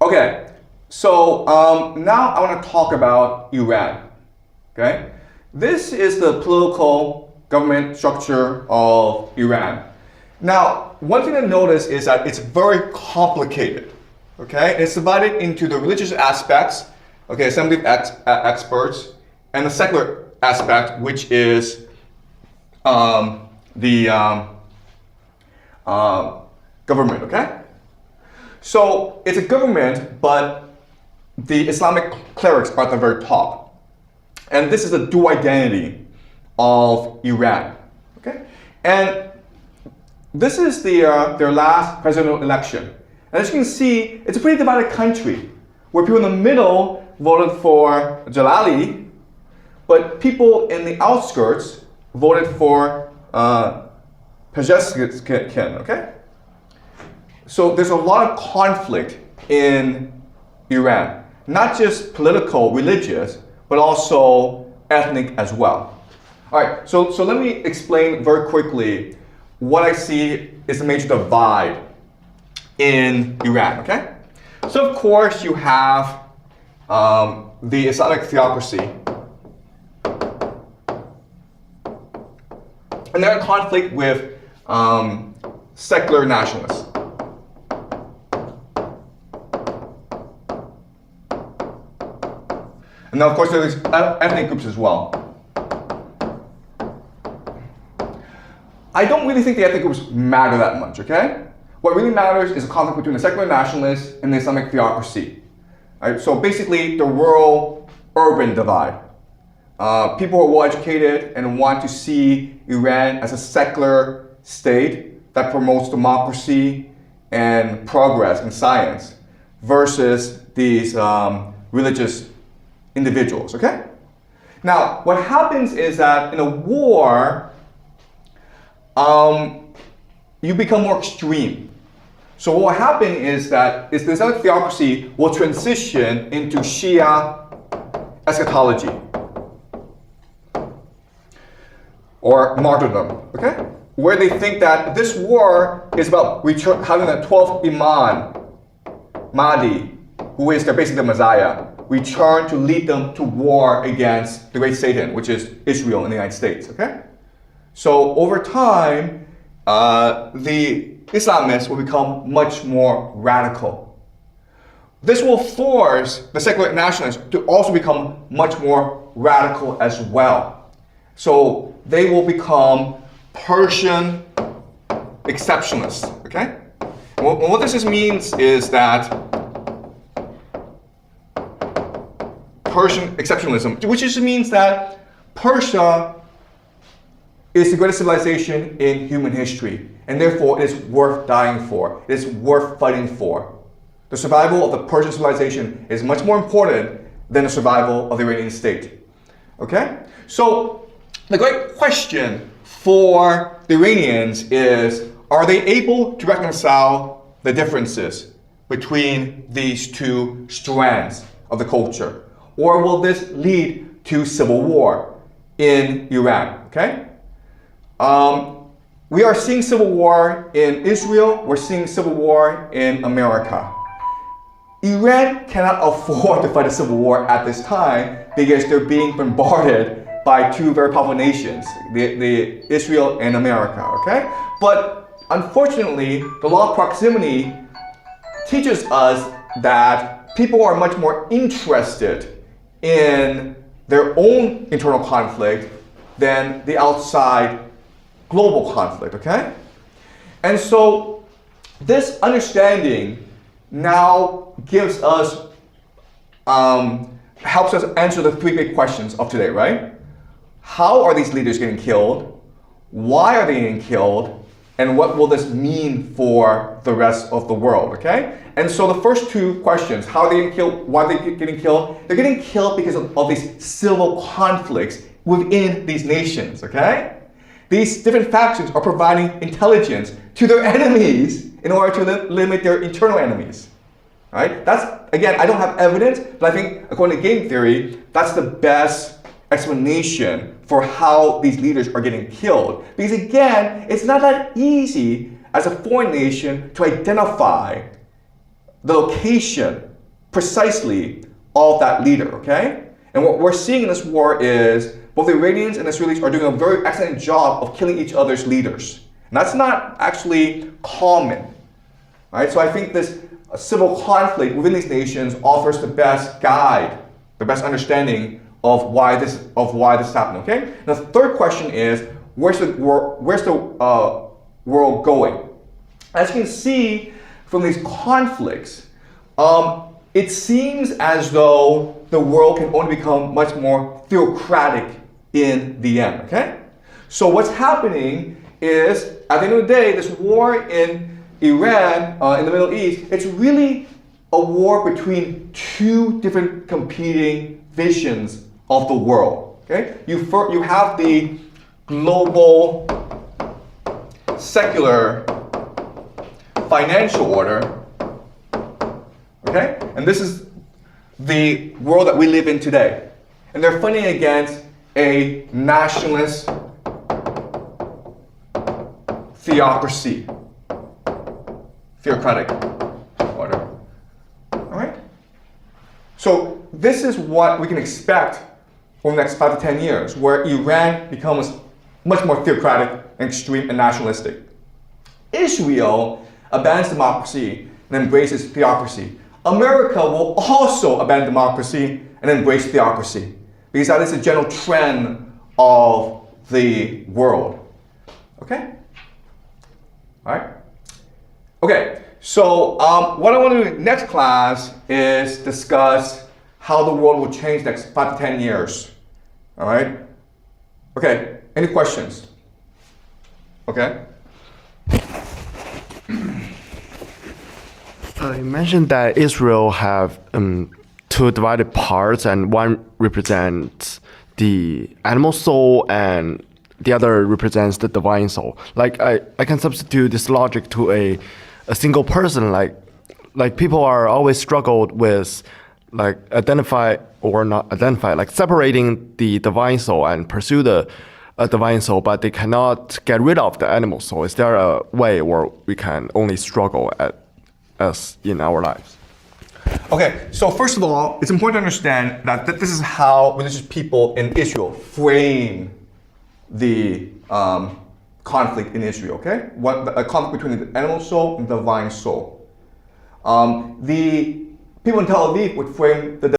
Okay, so now I want to talk about Iran. Okay, this is the political government structure of Iran. Now, one thing to notice is that it's very complicated. Okay, it's divided into the religious aspects, okay, assembly of experts, and the secular aspect, which is the government. Okay, so it's a government, but the Islamic clerics are at the very top, and this is the dual identity of Iran. Okay, and this is their last presidential election. And as you can see, it's a pretty divided country, where people in the middle voted for Jalali, but people in the outskirts voted for Pezeshkian, okay? So there's a lot of conflict in Iran, not just political, religious, but also ethnic as well. All right, so let me explain very quickly what I see is the major divide in Iran, okay? So of course you have the Islamic theocracy, and they're in conflict with secular nationalists. And now of course there's ethnic groups as well. I don't really think the ethnic groups matter that much, okay? What really matters is a conflict between the secular nationalists and the Islamic theocracy. Right? So basically the rural-urban divide. People who are well-educated and want to see Iran as a secular state that promotes democracy and progress in science versus these religious individuals, okay? Now, what happens is that in a war, you become more extreme. So what will happen is that the Islamic theocracy will transition into Shia eschatology or martyrdom, okay? Where they think that this war is about having the 12th Imam, Mahdi, who is basically the Messiah, return to lead them to war against the great Satan, which is Israel and the United States, okay? So over time, the Islamists will become much more radical. This will force the secular nationalists to also become much more radical as well. So they will become Persian Exceptionalists, okay? And what this means is that Persian Exceptionalism, which just means that Persia is the greatest civilization in human history, and therefore it is worth dying for. It is worth fighting for. The survival of the Persian civilization is much more important than the survival of the Iranian state. Okay? So the great question for the Iranians is, are they able to reconcile the differences between these two strands of the culture? Or will this lead to civil war in Iran? Okay? We are seeing civil war in Israel. We're seeing civil war in America. Iran cannot afford to fight a civil war at this time because they're being bombarded by two very powerful nations, the Israel and America, okay? But unfortunately, the law of proximity teaches us that people are much more interested in their own internal conflict than the outside global conflict, okay? And so this understanding now gives us, helps us answer the three big questions of today, right? How are these leaders getting killed? Why are they getting killed? And what will this mean for the rest of the world, okay? And so the first two questions, how are they getting killed? Why are they getting killed? They're getting killed because of these civil conflicts within these nations, okay? These different factions are providing intelligence to their enemies in order to limit their internal enemies, right? That's, again, I don't have evidence, but I think according to game theory, that's the best explanation for how these leaders are getting killed. Because again, it's not that easy as a foreign nation to identify the location precisely of that leader, okay? And what we're seeing in this war is both the Iranians and Israelis are doing a very excellent job of killing each other's leaders. And that's not actually common, right? So I think this civil conflict within these nations offers the best guide, the best understanding of why this is happening, okay? Now, the third question is, where's the world going? As you can see from these conflicts, it seems as though the world can only become much more theocratic in the end, okay? So what's happening is, at the end of the day, this war in Iran, in the Middle East, it's really a war between two different competing visions of the world, okay? You have the global secular financial order, okay? And this is the world that we live in today. And they're fighting against a nationalist theocracy, theocratic order. All right? So this is what we can expect over the next 5 to 10 years, where Iran becomes much more theocratic and extreme and nationalistic. Israel abandons democracy and embraces theocracy. America will also abandon democracy and embrace theocracy, because that is the general trend of the world. Okay? All right? Okay, so what I want to do next class is discuss how the world will change next 5 to 10 years. All right? Okay, any questions? Okay? You mentioned that Israel have two divided parts, and one represents the animal soul and the other represents the divine soul. Like I can substitute this logic to a single person. Like people are always struggled with like identify or not identify, like separating the divine soul and pursue the divine soul, but they cannot get rid of the animal soul. Is there a way where we can only struggle as in our lives? Okay, so first of all, it's important to understand that this is how religious people in Israel frame the conflict in Israel, okay? A conflict between the animal soul and the divine soul. The people in Tel Aviv would frame the